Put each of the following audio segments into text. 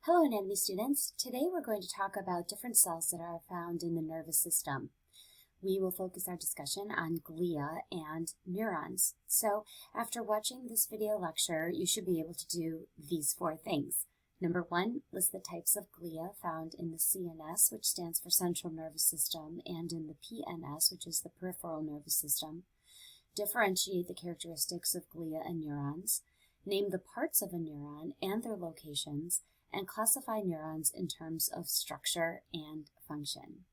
Hello anatomy students. Today we're going to talk about different cells that are found in the nervous system. We will focus our discussion on glia and neurons. So after watching this video lecture, you should be able to do these four things. Number one, list the types of glia found in the CNS, which stands for central nervous system, and in the PNS, which is the peripheral nervous system. Differentiate the characteristics of glia and neurons. Name the parts of a neuron and their locations, and classify neurons in terms of structure and function.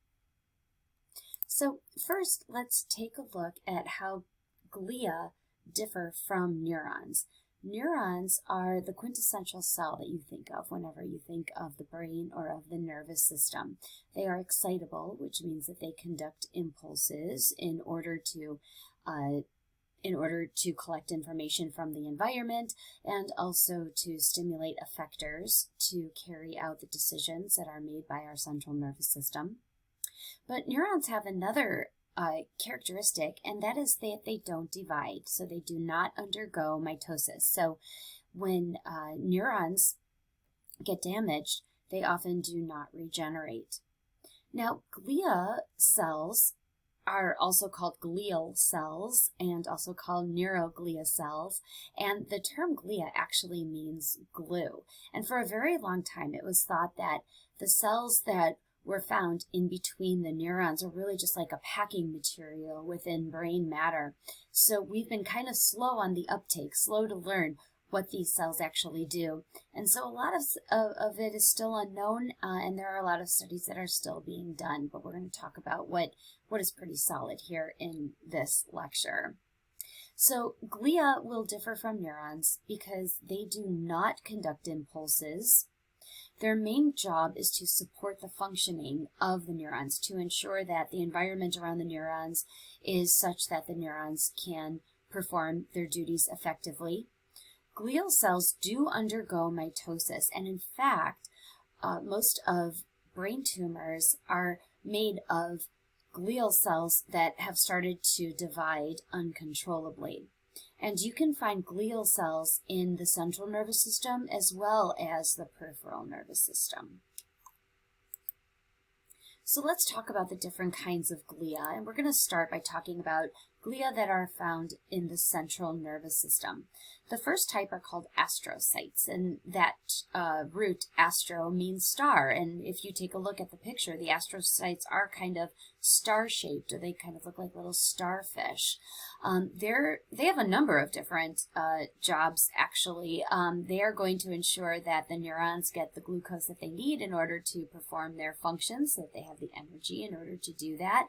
So first, let's take a look at how glia differ from neurons. Neurons are the quintessential cell that you think of whenever you think of the brain or of the nervous system. They are excitable, which means that they conduct impulses in order to collect information from the environment and also to stimulate effectors to carry out the decisions that are made by our central nervous system. But neurons have another characteristic, and that is that they don't divide, so they do not undergo mitosis. So when neurons get damaged, they often do not regenerate. Now, glia cells are also called glial cells and also called neuroglia cells, and the term glia actually means glue. And for a very long time it was thought that the cells that were found in between the neurons are really just like a packing material within brain matter. So we've been kind of slow on the uptake, slow to learn what these cells actually do. And so a lot of it is still unknown, and there are a lot of studies that are still being done, but we're going to talk about what is pretty solid here in this lecture. So glia will differ from neurons because they do not conduct impulses. Their main job is to support the functioning of the neurons, to ensure that the environment around the neurons is such that the neurons can perform their duties effectively. Glial cells do undergo mitosis, and in fact, most of brain tumors are made of glial cells that have started to divide uncontrollably. And you can find glial cells in the central nervous system as well as the peripheral nervous system. So let's talk about the different kinds of glia, and we're going to start by talking about glia that are found in the central nervous system. The first type are called astrocytes, and that root astro means star, and if you take a look at the picture, the astrocytes are kind of star-shaped, or they kind of look like little starfish. They have a number of different jobs, actually. They are going to ensure that the neurons get the glucose that they need in order to perform their functions, so that they have the energy in order to do that.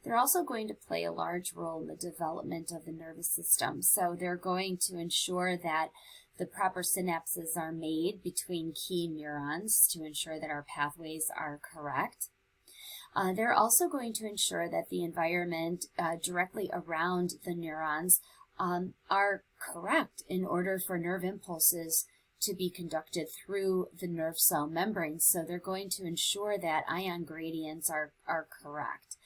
They're also going to play a large role in the development of the nervous system. So they're going to ensure that the proper synapses are made between key neurons to ensure that our pathways are correct. They're also going to ensure that the environment directly around the neurons are correct in order for nerve impulses to be conducted through the nerve cell membranes. So they're going to ensure that ion gradients are correct,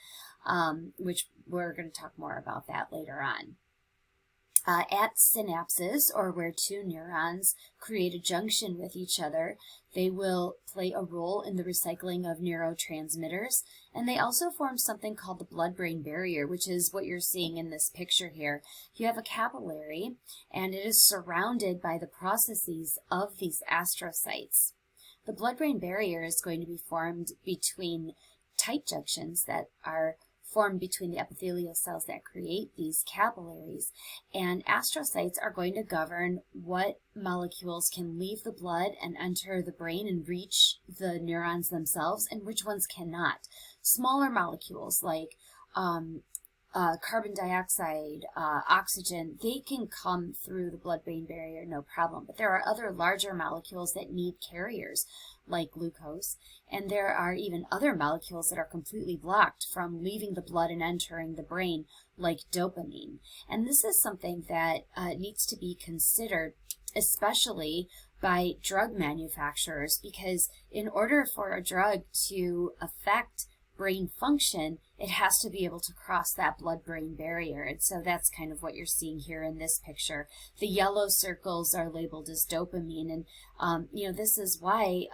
which we're going to talk more about that later on. At synapses, or where two neurons create a junction with each other, they will play a role in the recycling of neurotransmitters, and they also form something called the blood-brain barrier, which is what you're seeing in this picture here. You have a capillary, and it is surrounded by the processes of these astrocytes. The blood-brain barrier is going to be formed between tight junctions that are formed between the epithelial cells that create these capillaries, and astrocytes are going to govern what molecules can leave the blood and enter the brain and reach the neurons themselves, and which ones cannot. Smaller molecules like carbon dioxide, oxygen, they can come through the blood-brain barrier, no problem. But there are other larger molecules that need carriers, like glucose, and there are even other molecules that are completely blocked from leaving the blood and entering the brain, like dopamine. And this is something that needs to be considered, especially by drug manufacturers, because in order for a drug to affect brain function, it has to be able to cross that blood-brain barrier. And so that's kind of what you're seeing here in this picture. The yellow circles are labeled as dopamine, and this is why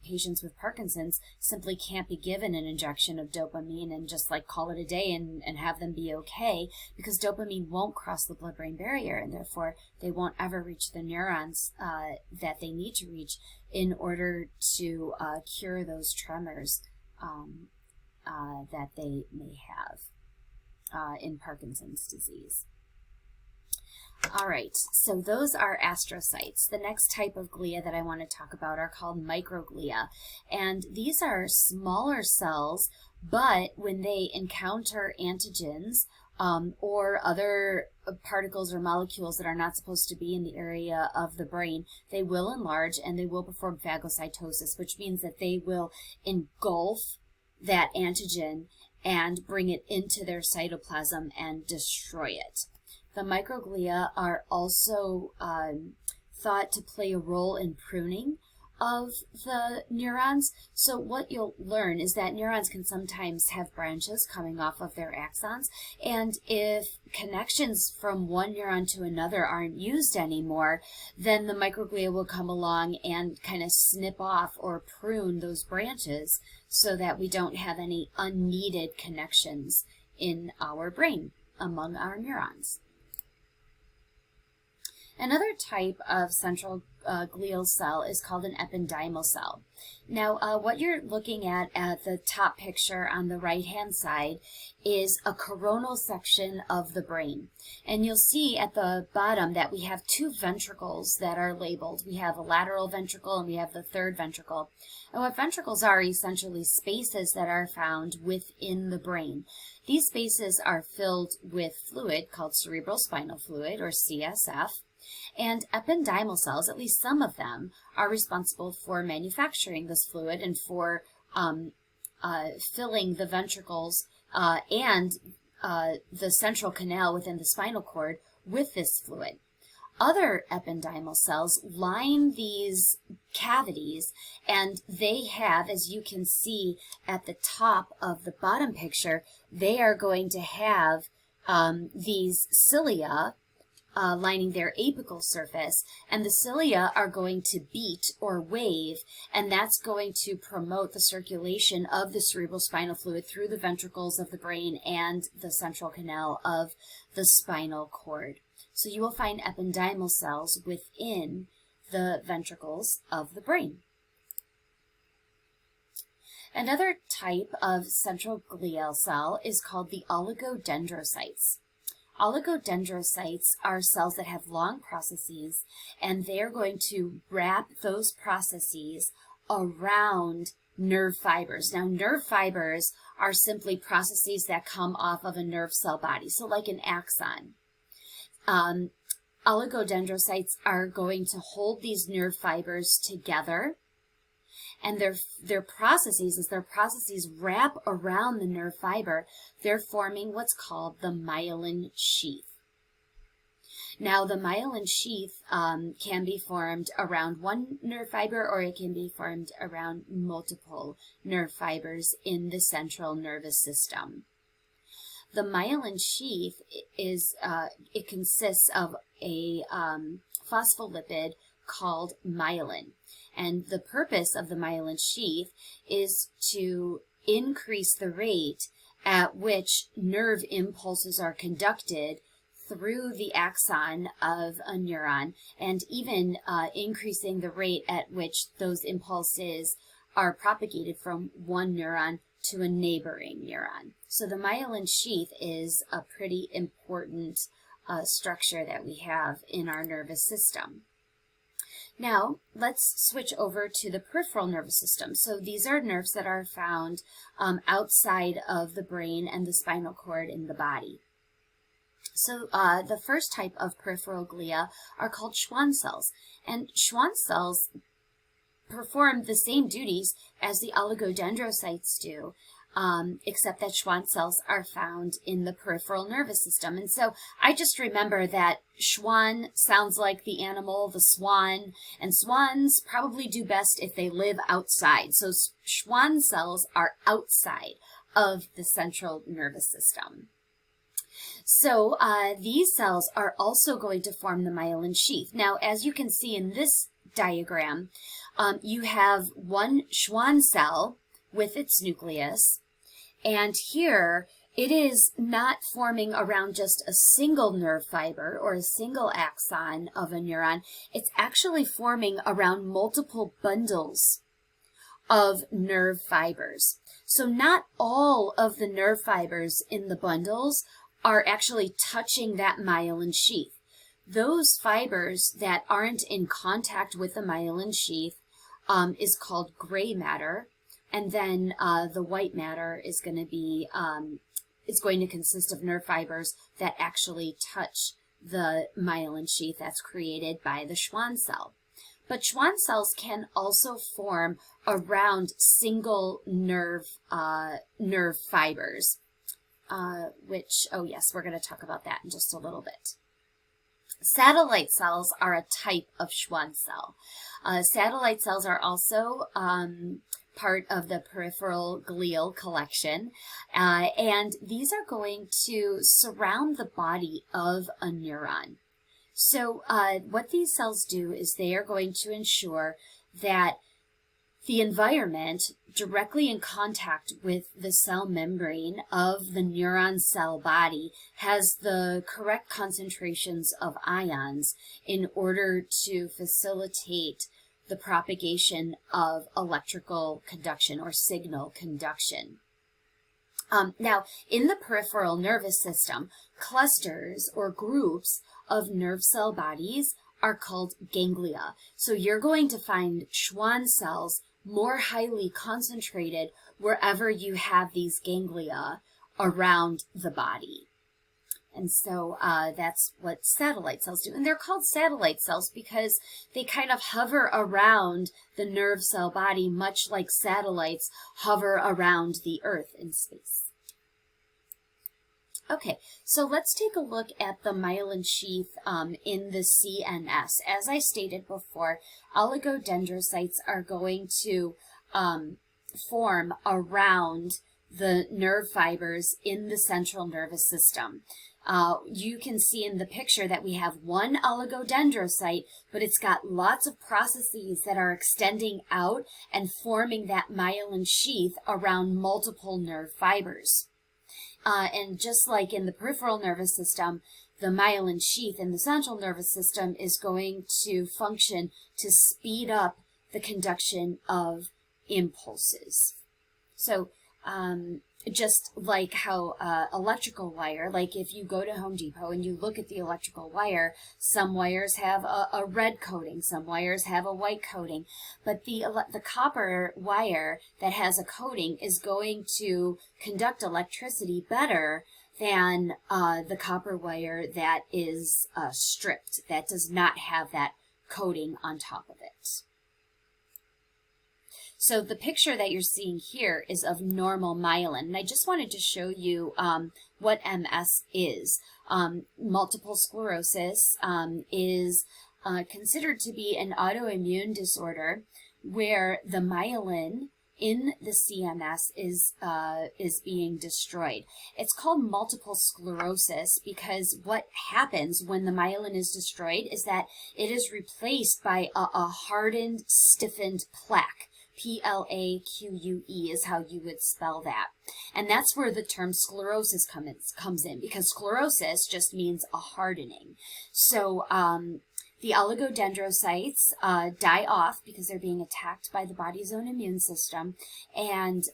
patients with Parkinson's simply can't be given an injection of dopamine and just like call it a day and have them be okay, because dopamine won't cross the blood-brain barrier, and therefore they won't ever reach the neurons that they need to reach in order to cure those tremors that they may have in Parkinson's disease. All right, so those are astrocytes. The next type of glia that I want to talk about are called microglia, and these are smaller cells, but when they encounter antigens or other particles or molecules that are not supposed to be in the area of the brain, they will enlarge and they will perform phagocytosis, which means that they will engulf that antigen and bring it into their cytoplasm and destroy it. The microglia are also thought to play a role in pruning of the neurons. So what you'll learn is that neurons can sometimes have branches coming off of their axons, and if connections from one neuron to another aren't used anymore, then the microglia will come along and kind of snip off or prune those branches so that we don't have any unneeded connections in our brain among our neurons. Another type of central glial cell is called an ependymal cell. Now, what you're looking at the top picture on the right-hand side is a coronal section of the brain. And you'll see at the bottom that we have two ventricles that are labeled. We have a lateral ventricle and we have the third ventricle. And what ventricles are essentially spaces that are found within the brain. These spaces are filled with fluid called cerebrospinal fluid, or CSF. And ependymal cells, at least some of them, are responsible for manufacturing this fluid and for filling the ventricles and the central canal within the spinal cord with this fluid. Other ependymal cells line these cavities, and they have, as you can see at the top of the bottom picture, they are going to have these cilia lining their apical surface, and the cilia are going to beat or wave, and that's going to promote the circulation of the cerebrospinal fluid through the ventricles of the brain and the central canal of the spinal cord. So you will find ependymal cells within the ventricles of the brain. Another type of central glial cell is called the oligodendrocytes. Oligodendrocytes are cells that have long processes, and they're going to wrap those processes around nerve fibers. Now, nerve fibers are simply processes that come off of a nerve cell body, so like an axon. Oligodendrocytes are going to hold these nerve fibers together, and their processes, as their processes wrap around the nerve fiber, they're forming what's called the myelin sheath. Now, the myelin sheath can be formed around one nerve fiber, or it can be formed around multiple nerve fibers in the central nervous system. The myelin sheath it consists of a phospholipid called myelin. And the purpose of the myelin sheath is to increase the rate at which nerve impulses are conducted through the axon of a neuron, and even increasing the rate at which those impulses are propagated from one neuron to a neighboring neuron. So the myelin sheath is a pretty important structure that we have in our nervous system. Now, let's switch over to the peripheral nervous system. So these are nerves that are found outside of the brain and the spinal cord in the body. So the first type of peripheral glia are called Schwann cells. And Schwann cells perform the same duties as the oligodendrocytes do, except that Schwann cells are found in the peripheral nervous system. And so I just remember that Schwann sounds like the animal, the swan, and swans probably do best if they live outside. So Schwann cells are outside of the central nervous system. So these cells are also going to form the myelin sheath. Now, as you can see in this diagram, you have one Schwann cell with its nucleus, and here it is not forming around just a single nerve fiber or a single axon of a neuron. It's actually forming around multiple bundles of nerve fibers. So not all of the nerve fibers in the bundles are actually touching that myelin sheath. Those fibers that aren't in contact with the myelin sheath is called gray matter, and then the white matter is going to consist of nerve fibers that actually touch the myelin sheath that's created by the Schwann cell. But Schwann cells can also form around single nerve fibers, which, oh yes, we're going to talk about that in just a little bit. Satellite cells are a type of Schwann cell. Satellite cells are also part of the peripheral glial collection, and these are going to surround the body of a neuron. So what these cells do is they are going to ensure that the environment directly in contact with the cell membrane of the neuron cell body has the correct concentrations of ions in order to facilitate the propagation of electrical conduction or signal conduction. Now, in the peripheral nervous system, clusters or groups of nerve cell bodies are called ganglia. So you're going to find Schwann cells more highly concentrated wherever you have these ganglia around the body. And so that's what satellite cells do. And they're called satellite cells because they kind of hover around the nerve cell body, much like satellites hover around the Earth in space. Okay, so let's take a look at the myelin sheath in the CNS. As I stated before, oligodendrocytes are going to form around the nerve fibers in the central nervous system. You can see in the picture that we have one oligodendrocyte, but it's got lots of processes that are extending out and forming that myelin sheath around multiple nerve fibers. And just like in the peripheral nervous system, the myelin sheath in the central nervous system is going to function to speed up the conduction of impulses. So just like how electrical wire, like if you go to Home Depot and you look at the electrical wire, some wires have a red coating, some wires have a white coating, but the copper wire that has a coating is going to conduct electricity better than the copper wire that is stripped, that does not have that coating on top of it. So the picture that you're seeing here is of normal myelin, and I just wanted to show you what MS is. Multiple sclerosis is considered to be an autoimmune disorder where the myelin in the CNS is being destroyed. It's called multiple sclerosis because what happens when the myelin is destroyed is that it is replaced by a hardened, stiffened plaque. P-L-A-Q-U-E is how you would spell that. And that's where the term sclerosis comes in, because sclerosis just means a hardening. So the oligodendrocytes die off because they're being attacked by the body's own immune system, and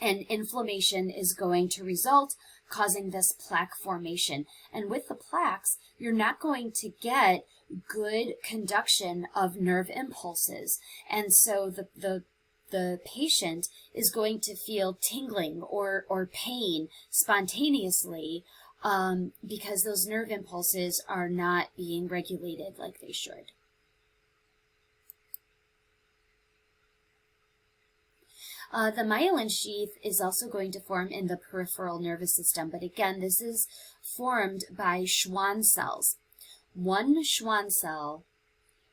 inflammation is going to result, causing this plaque formation. And with the plaques, you're not going to get good conduction of nerve impulses. And so the patient is going to feel tingling or pain spontaneously because those nerve impulses are not being regulated like they should. The myelin sheath is also going to form in the peripheral nervous system, but again, this is formed by Schwann cells. One Schwann cell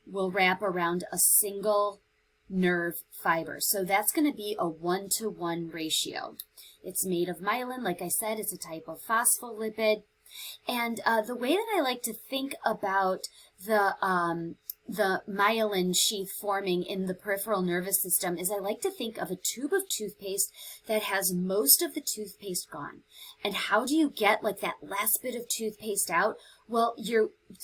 will wrap around a single nerve fibers. So that's going to be a 1-to-1 ratio. It's made of myelin. Like I said, it's a type of phospholipid. And the way that I like to think about the myelin sheath forming in the peripheral nervous system is I like to think of a tube of toothpaste that has most of the toothpaste gone. And how do you get like that last bit of toothpaste out? Well,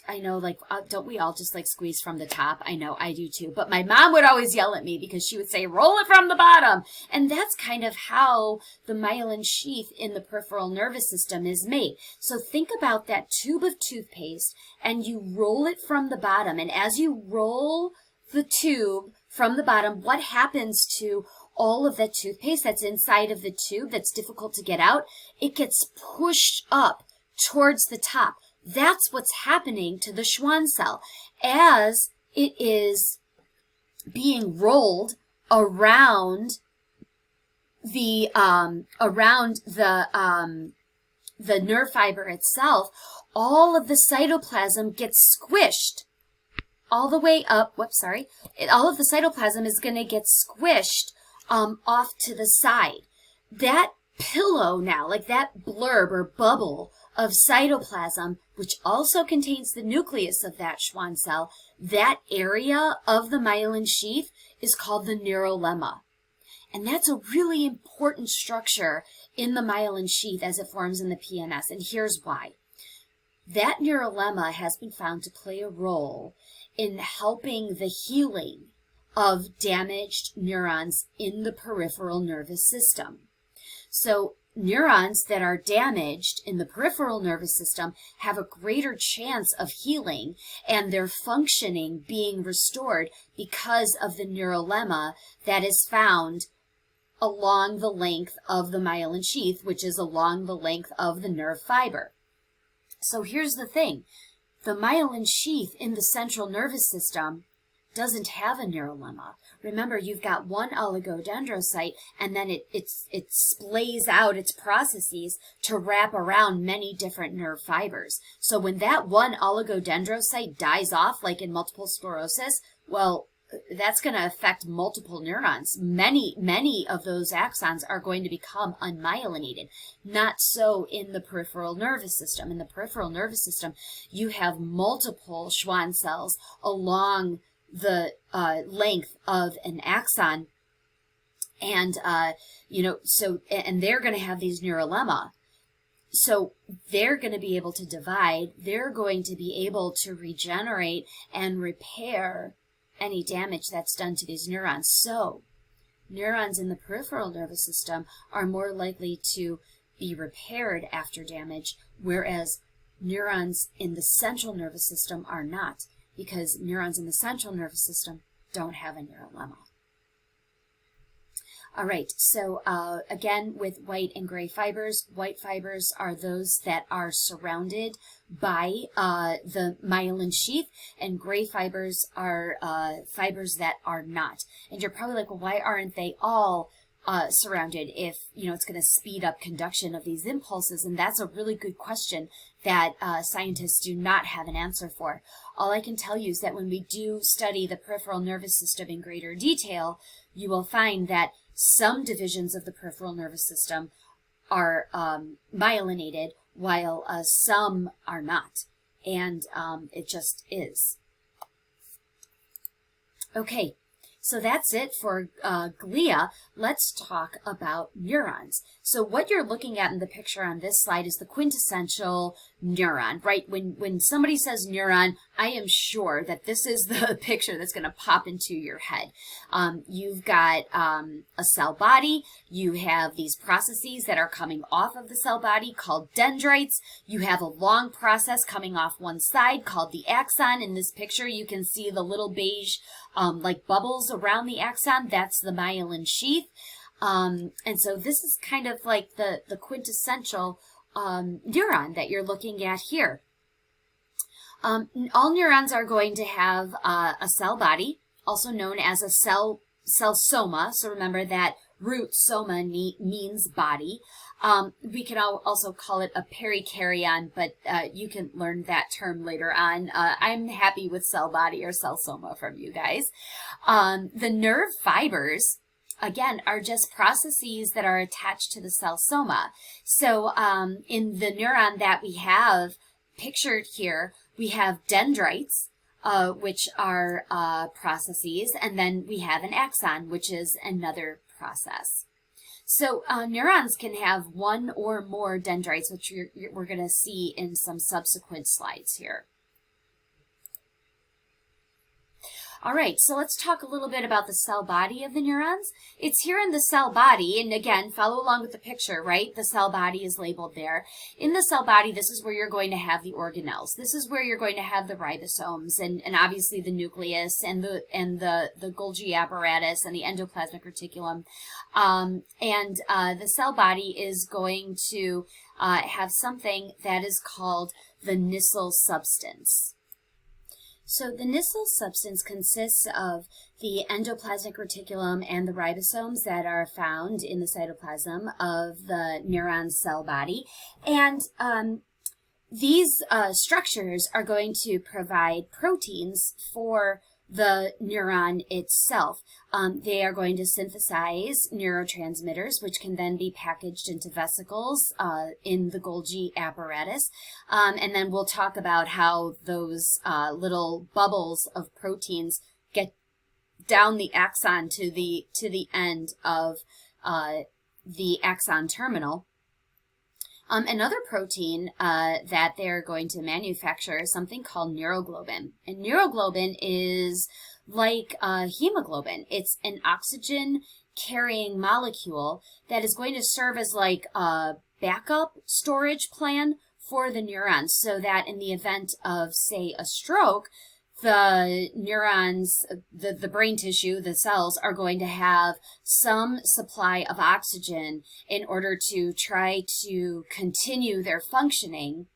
I know, like, don't we all just like squeeze from the top? I know, I do too. But my mom would always yell at me because she would say, roll it from the bottom. And that's kind of how the myelin sheath in the peripheral nervous system is made. So think about that tube of toothpaste and you roll it from the bottom. And as you roll the tube from the bottom, what happens to all of that toothpaste that's inside of the tube that's difficult to get out? It gets pushed up towards the top. That's what's happening to the Schwann cell as it is being rolled around the nerve fiber itself. All of the cytoplasm gets squished all the way up. All of the cytoplasm is going to get squished off to the side. That pillow now, like that blurb or bubble of cytoplasm, which also contains the nucleus of that Schwann cell, that area of the myelin sheath is called the neurolemma. And that's a really important structure in the myelin sheath as it forms in the PNS. And here's why. That neurolemma has been found to play a role in helping the healing of damaged neurons in the peripheral nervous system. So neurons that are damaged in the peripheral nervous system have a greater chance of healing and their functioning being restored because of the neurolemma that is found along the length of the myelin sheath, which is along the length of the nerve fiber. So here's the thing. The myelin sheath in the central nervous system doesn't have a neurolemma. Remember, you've got one oligodendrocyte, and then it splays out its processes to wrap around many different nerve fibers. So when that one oligodendrocyte dies off, like in multiple sclerosis, well, that's going to affect multiple neurons. Many of those axons are going to become unmyelinated. Not so in the peripheral nervous system. In the peripheral nervous system, you have multiple Schwann cells along the length of an axon, and and they're going to have these neurolemma. So they're going to be able to divide. They're going to be able to regenerate and repair any damage that's done to these neurons. So neurons in the peripheral nervous system are more likely to be repaired after damage, whereas neurons in the central nervous system are not, because neurons in the central nervous system don't have a neurolemma. All right, so again, with white and gray fibers, white fibers are those that are surrounded by the myelin sheath, and gray fibers are fibers that are not. And you're probably like, well, why aren't they all surrounded if, it's going to speed up conduction of these impulses? And that's a really good question that scientists do not have an answer for. All I can tell you is that when we do study the peripheral nervous system in greater detail, you will find that some divisions of the peripheral nervous system are myelinated, while some are not. And it just is. Okay. So that's it for glia. Let's talk about neurons. So what you're looking at in the picture on this slide is the quintessential neuron, right? When somebody says neuron, I am sure that this is the picture that's going to pop into your head. You've got a cell body. You have these processes that are coming off of the cell body called dendrites. You have a long process coming off one side called the axon. In this picture, you can see the little beige like bubbles around the axon. That's the myelin sheath. And so this is kind of like the quintessential neuron that you're looking at here. All neurons are going to have a cell body, also known as a cell soma. So remember that root soma means body. We can also call it a perikaryon, but you can learn that term later on. I'm happy with cell body or cell soma from you guys. The nerve fibers, again, are just processes that are attached to the cell soma. So in the neuron that we have pictured here, we have dendrites, which are processes, and then we have an axon, which is another process. So neurons can have one or more dendrites, which we're going to see in some subsequent slides here. All right, so let's talk a little bit about the cell body of the neurons. It's here in the cell body, and again, follow along with the picture, right? The cell body is labeled there. In the cell body, this is where you're going to have the organelles. This is where you're going to have the ribosomes, and obviously the nucleus, and the Golgi apparatus, and the endoplasmic reticulum. The cell body is going to have something that is called the Nissl substance. So the Nissl substance consists of the endoplasmic reticulum and the ribosomes that are found in the cytoplasm of the neuron cell body. And these structures are going to provide proteins for the neuron itself. They are going to synthesize neurotransmitters, which can then be packaged into vesicles in the Golgi apparatus. And then we'll talk about how those little bubbles of proteins get down the axon to the end of the axon terminal. Another protein that they're going to manufacture is something called neuroglobin. And neuroglobin is like hemoglobin. It's an oxygen-carrying molecule that is going to serve as like a backup storage plan for the neurons, so that in the event of, say, a stroke, the neurons, the brain tissue, the cells, are going to have some supply of oxygen in order to try to continue their functioning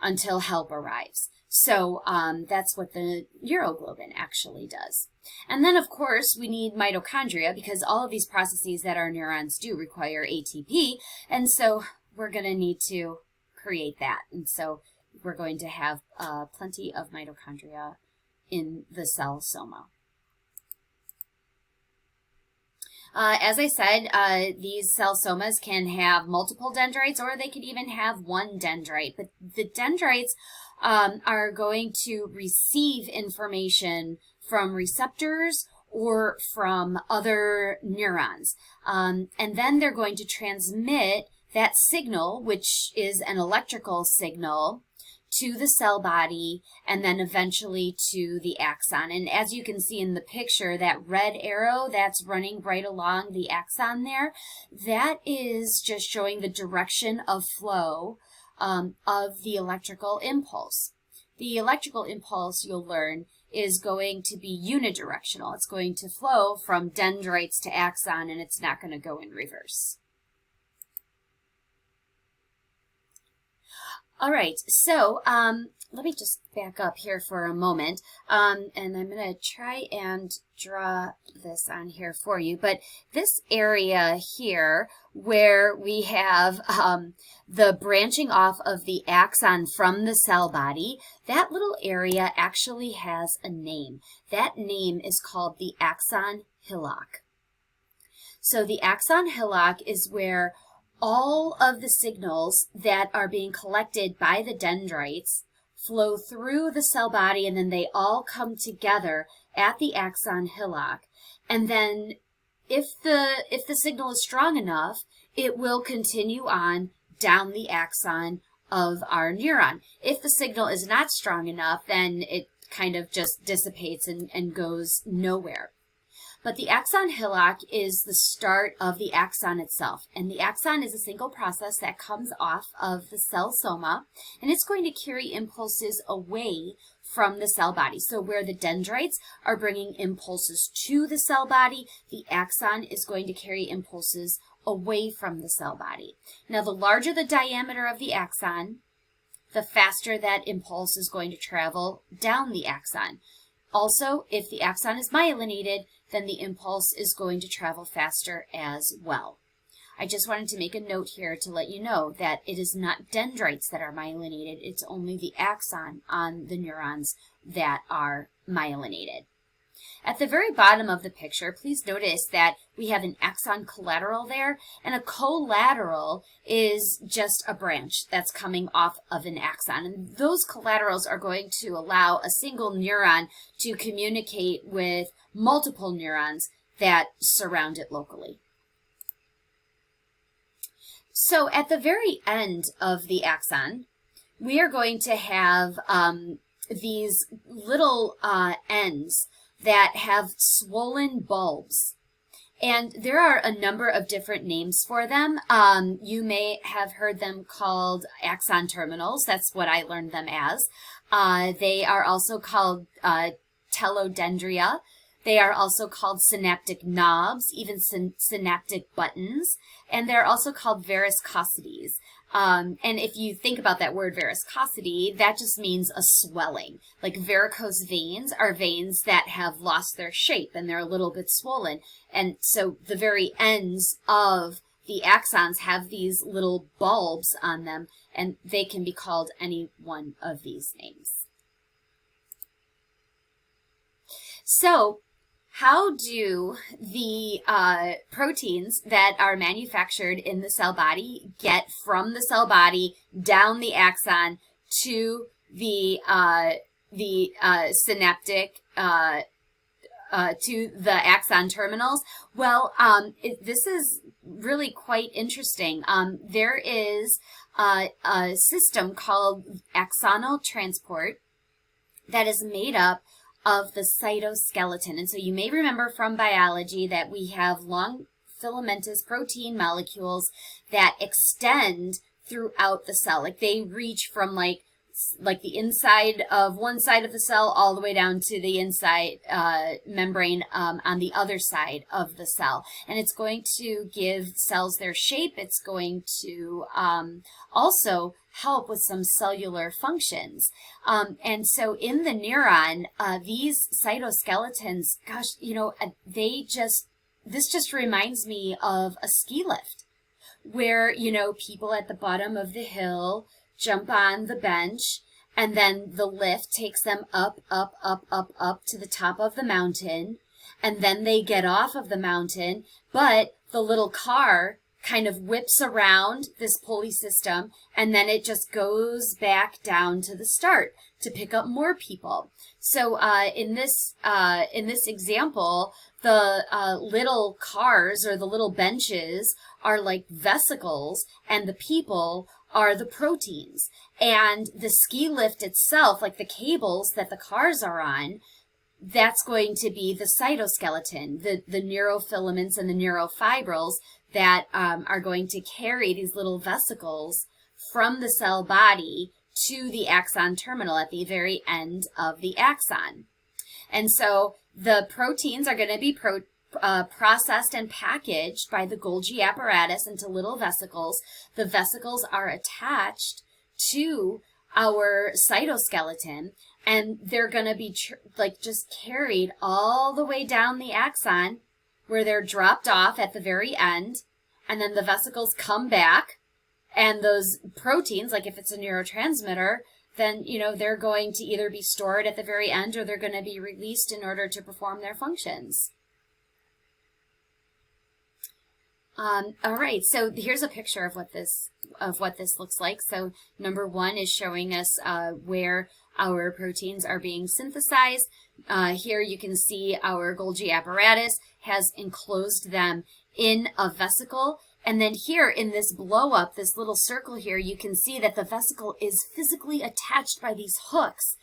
until help arrives. So that's what the neuroglobin actually does. And then, of course, we need mitochondria, because all of these processes that our neurons do require ATP, and so we're going to need to create that. And so we're going to have plenty of mitochondria in the cell soma. As I said, these cell somas can have multiple dendrites, or they could even have one dendrite. But the dendrites are going to receive information from receptors or from other neurons. And then they're going to transmit that signal, which is an electrical signal, to the cell body, and then eventually to the axon. And as you can see in the picture, that red arrow that's running right along the axon there, that is just showing the direction of flow of the electrical impulse. The electrical impulse, you'll learn, is going to be unidirectional. It's going to flow from dendrites to axon, and it's not going to go in reverse. All right, so let me just back up here for a moment, and I'm going to try and draw this on here for you. But this area here where we have the branching off of the axon from the cell body, that little area actually has a name. That name is called the axon hillock. So the axon hillock is where all of the signals that are being collected by the dendrites flow through the cell body, and then they all come together at the axon hillock. And then if the signal is strong enough, it will continue on down the axon of our neuron. If the signal is not strong enough, then it kind of just dissipates and goes nowhere. But the axon hillock is the start of the axon itself. And the axon is a single process that comes off of the cell soma, and it's going to carry impulses away from the cell body. So where the dendrites are bringing impulses to the cell body, the axon is going to carry impulses away from the cell body. Now, the larger the diameter of the axon, the faster that impulse is going to travel down the axon. Also, if the axon is myelinated, then the impulse is going to travel faster as well. I just wanted to make a note here to let you know that it is not dendrites that are myelinated, it's only the axon on the neurons that are myelinated. At the very bottom of the picture, please notice that we have an axon collateral there, and a collateral is just a branch that's coming off of an axon. And those collaterals are going to allow a single neuron to communicate with multiple neurons that surround it locally. So at the very end of the axon, we are going to have these little ends that have swollen bulbs. And there are a number of different names for them. You may have heard them called axon terminals. That's what I learned them as. They are also called telodendria. They are also called synaptic knobs, even synaptic buttons, and they're also called varicosities. And if you think about that word varicosity, that just means a swelling. Like varicose veins are veins that have lost their shape and they're a little bit swollen. And so the very ends of the axons have these little bulbs on them, and they can be called any one of these names. So, how do the proteins that are manufactured in the cell body get from the cell body down the axon to the synaptic to the axon terminals? Well, this is really quite interesting. There is a system called axonal transport that is made up of the cytoskeleton. And so you may remember from biology that we have long filamentous protein molecules that extend throughout the cell. Like they reach from like the inside of one side of the cell all the way down to the inside membrane on the other side of the cell. And it's going to give cells their shape. It's going to also help with some cellular functions. And so in the neuron, these cytoskeletons, gosh, you know, this just reminds me of a ski lift where, you know, people at the bottom of the hill jump on the bench, and then the lift takes them up, up, up, up, up to the top of the mountain, and then they get off of the mountain, but the little car kind of whips around this pulley system, and then it just goes back down to the start to pick up more people. So in this example, the little cars or the little benches are like vesicles, and the people are the proteins. And the ski lift itself, like the cables that the cars are on, that's going to be the cytoskeleton, the neurofilaments and the neurofibrils that are going to carry these little vesicles from the cell body to the axon terminal at the very end of the axon. And so the proteins are going to be processed and packaged by the Golgi apparatus into little vesicles. The vesicles are attached to our cytoskeleton, and they're going to be just carried all the way down the axon where they're dropped off at the very end, and then the vesicles come back, and those proteins, like if it's a neurotransmitter, then, you know, they're going to either be stored at the very end or they're going to be released in order to perform their functions. All right, so here's a picture of what this looks like. So number one is showing us where our proteins are being synthesized. Here you can see our Golgi apparatus has enclosed them in a vesicle. And then here in this blow up, this little circle here, you can see that the vesicle is physically attached by these hooks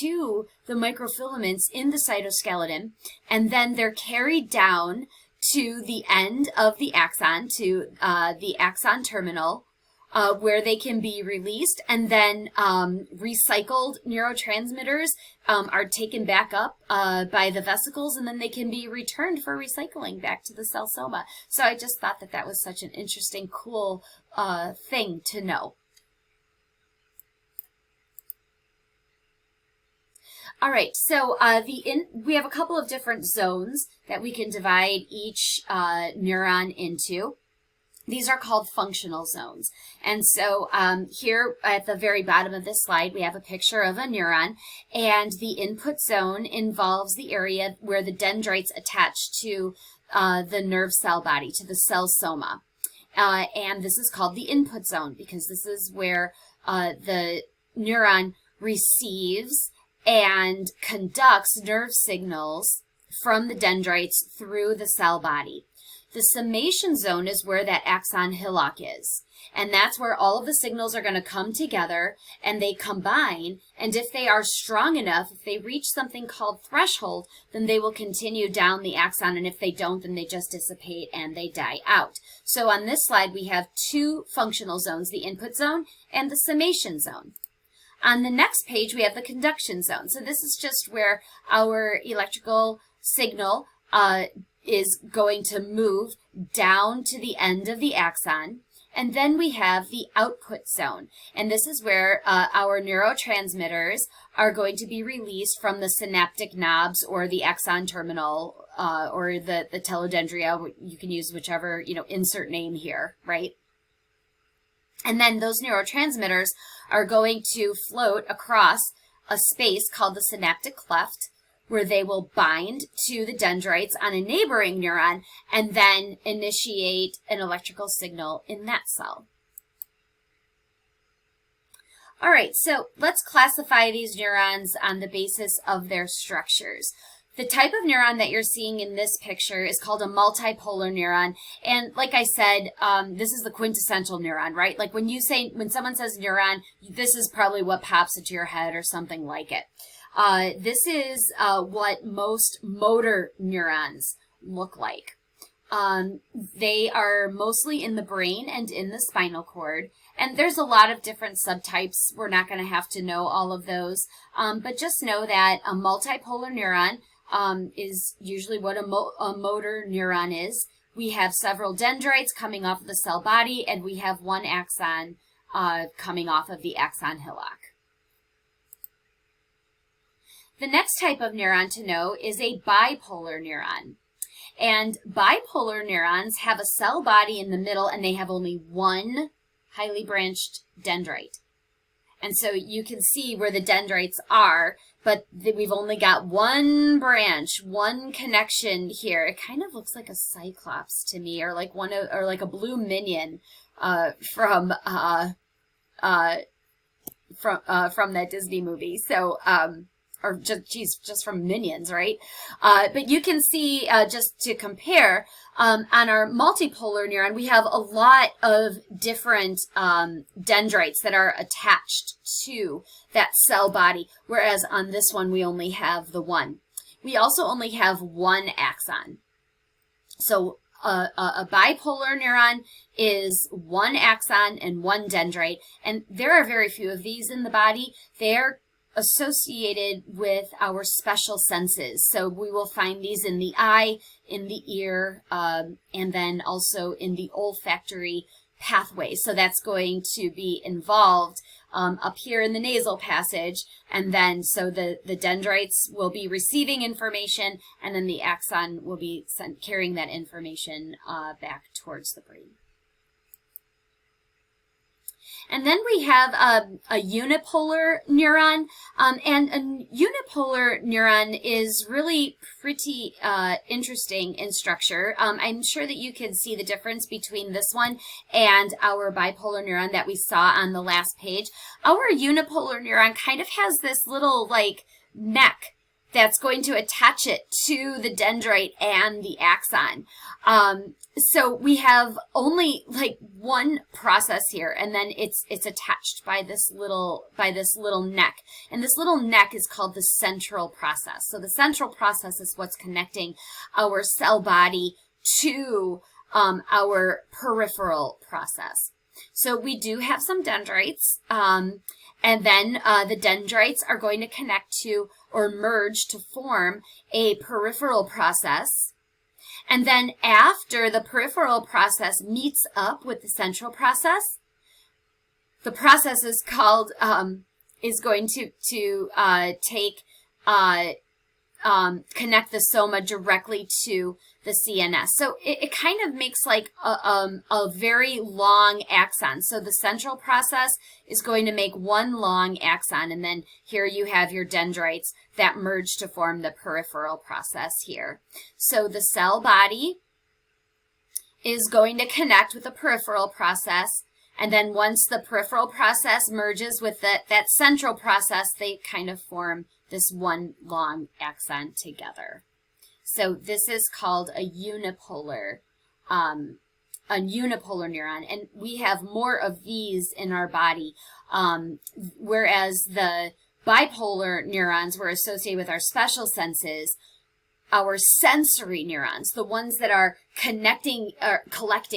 to the microfilaments in the cytoskeleton. And then they're carried down to the end of the axon, to the axon terminal, where they can be released, and then recycled neurotransmitters are taken back up by the vesicles, and then they can be returned for recycling back to the cell soma. So I just thought that that was such an interesting, cool thing to know. All right, so we have a couple of different zones that we can divide each neuron into. These are called functional zones. And so here at the very bottom of this slide, we have a picture of a neuron, and the input zone involves the area where the dendrites attach to the nerve cell body, to the cell soma. And this is called the input zone because this is where the neuron receives and conducts nerve signals from the dendrites through the cell body. The summation zone is where that axon hillock is. And that's where all of the signals are going to come together and they combine. And if they are strong enough, if they reach something called threshold, then they will continue down the axon. And if they don't, then they just dissipate and they die out. So on this slide, we have two functional zones, the input zone and the summation zone. On the next page, we have the conduction zone. So this is just where our electrical signal is going to move down to the end of the axon. And then we have the output zone. And this is where our neurotransmitters are going to be released from the synaptic knobs or the axon terminal or the telodendria. You can use whichever, insert name here, right? And then those neurotransmitters are going to float across a space called the synaptic cleft, where they will bind to the dendrites on a neighboring neuron and then initiate an electrical signal in that cell. All right, so let's classify these neurons on the basis of their structures. The type of neuron that you're seeing in this picture is called a multipolar neuron. And like I said, this is the quintessential neuron, right? Like when someone says neuron, this is probably what pops into your head or something like it. This is what most motor neurons look like. They are mostly in the brain and in the spinal cord. And there's a lot of different subtypes. We're not going to have to know all of those. But just know that a multipolar neuron is usually what a motor neuron is. We have several dendrites coming off of the cell body, and we have one axon coming off of the axon hillock. The next type of neuron to know is a bipolar neuron. And bipolar neurons have a cell body in the middle, and they have only one highly branched dendrite. And so you can see where the dendrites are, but we've only got one branch, one connection here. It kind of looks like a cyclops to me, or like a blue minion from that Disney movie. So or just from Minions, right? But you can see, just to compare, on our multipolar neuron, we have a lot of different dendrites that are attached to that cell body, whereas on this one, we only have the one. We also only have one axon. So a bipolar neuron is one axon and one dendrite, and there are very few of these in the body. They're associated with our special senses. So we will find these in the eye, in the ear, and then also in the olfactory pathway. So that's going to be involved up here in the nasal passage, and then so the dendrites will be receiving information, and then the axon will be carrying that information back towards the brain. And then we have a unipolar neuron, and a unipolar neuron is really pretty interesting in structure. I'm sure that you can see the difference between this one and our bipolar neuron that we saw on the last page. Our unipolar neuron kind of has this little neck that's going to attach it to the dendrite and the axon. So we have only one process here, and then it's attached by this little neck. And this little neck is called the central process. So the central process is what's connecting our cell body to our peripheral process. So we do have some dendrites, and then the dendrites are going to connect to or merge to form a peripheral process. And then after the peripheral process meets up with the central process, the process is called, is going to take connect the soma directly to the CNS. So it kind of makes like a very long axon. So the central process is going to make one long axon, and then here you have your dendrites that merge to form the peripheral process here. So the cell body is going to connect with the peripheral process, and then once the peripheral process merges with that central process, they kind of form this one long axon together. So this is called a unipolar neuron, and we have more of these in our body, whereas the bipolar neurons were associated with our special senses. Our sensory neurons, the ones that are collecting,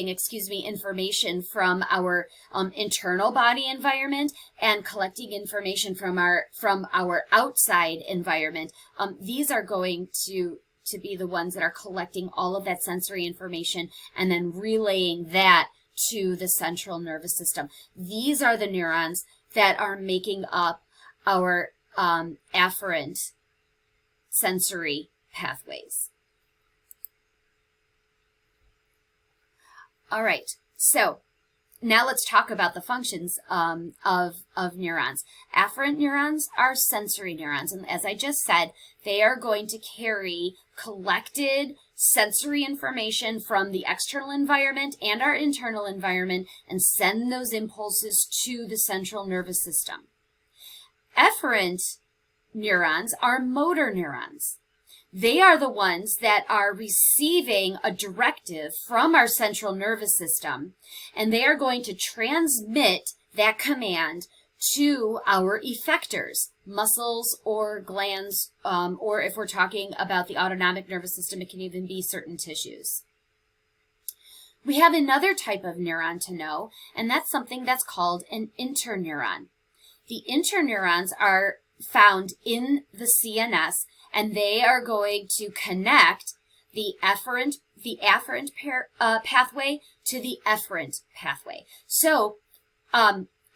information from our internal body environment and collecting information from our outside environment, these are going to be the ones that are collecting all of that sensory information and then relaying that to the central nervous system. These are the neurons that are making up our afferent sensory pathways. All right, so now let's talk about the functions of neurons. Afferent neurons are sensory neurons, and as I just said, they are going to carry collected sensory information from the external environment and our internal environment and send those impulses to the central nervous system. Efferent neurons are motor neurons. They are the ones that are receiving a directive from our central nervous system, and they are going to transmit that command to our effectors, muscles or glands, or if we're talking about the autonomic nervous system, it can even be certain tissues. We have another type of neuron to know, and that's something that's called an interneuron. The interneurons are found in the CNS, and they are going to connect the afferent pathway to the efferent pathway. So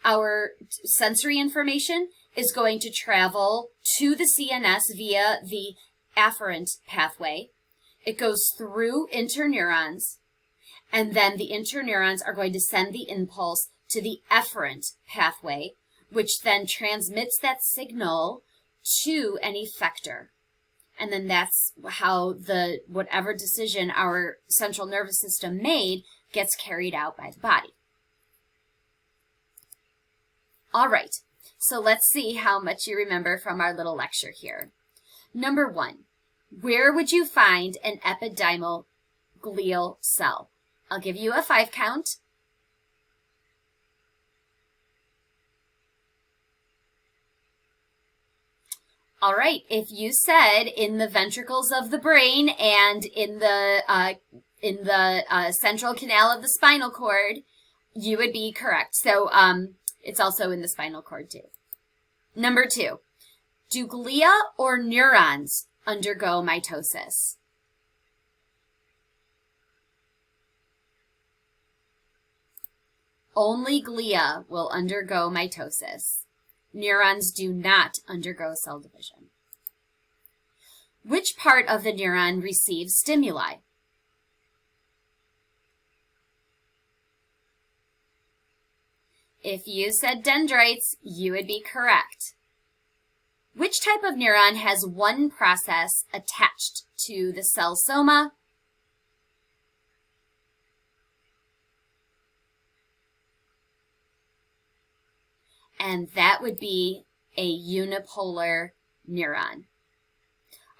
our sensory information is going to travel to the CNS via the afferent pathway. It goes through interneurons, and then the interneurons are going to send the impulse to the efferent pathway, which then transmits that signal to an effector. And then that's how whatever decision our central nervous system made gets carried out by the body. All right, so let's see how much you remember from our little lecture here. Number 1, where would you find an epidermal glial cell? I'll give you a 5 count. All right, if you said in the ventricles of the brain and in the central canal of the spinal cord, you would be correct. So it's also in the spinal cord too. Number 2, do glia or neurons undergo mitosis? Only glia will undergo mitosis. Neurons do not undergo cell division. Which part of the neuron receives stimuli? If you said dendrites, you would be correct. Which type of neuron has one process attached to the cell soma? And that would be a unipolar neuron.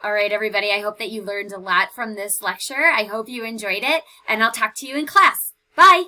All right, everybody, I hope that you learned a lot from this lecture. I hope you enjoyed it, and I'll talk to you in class. Bye!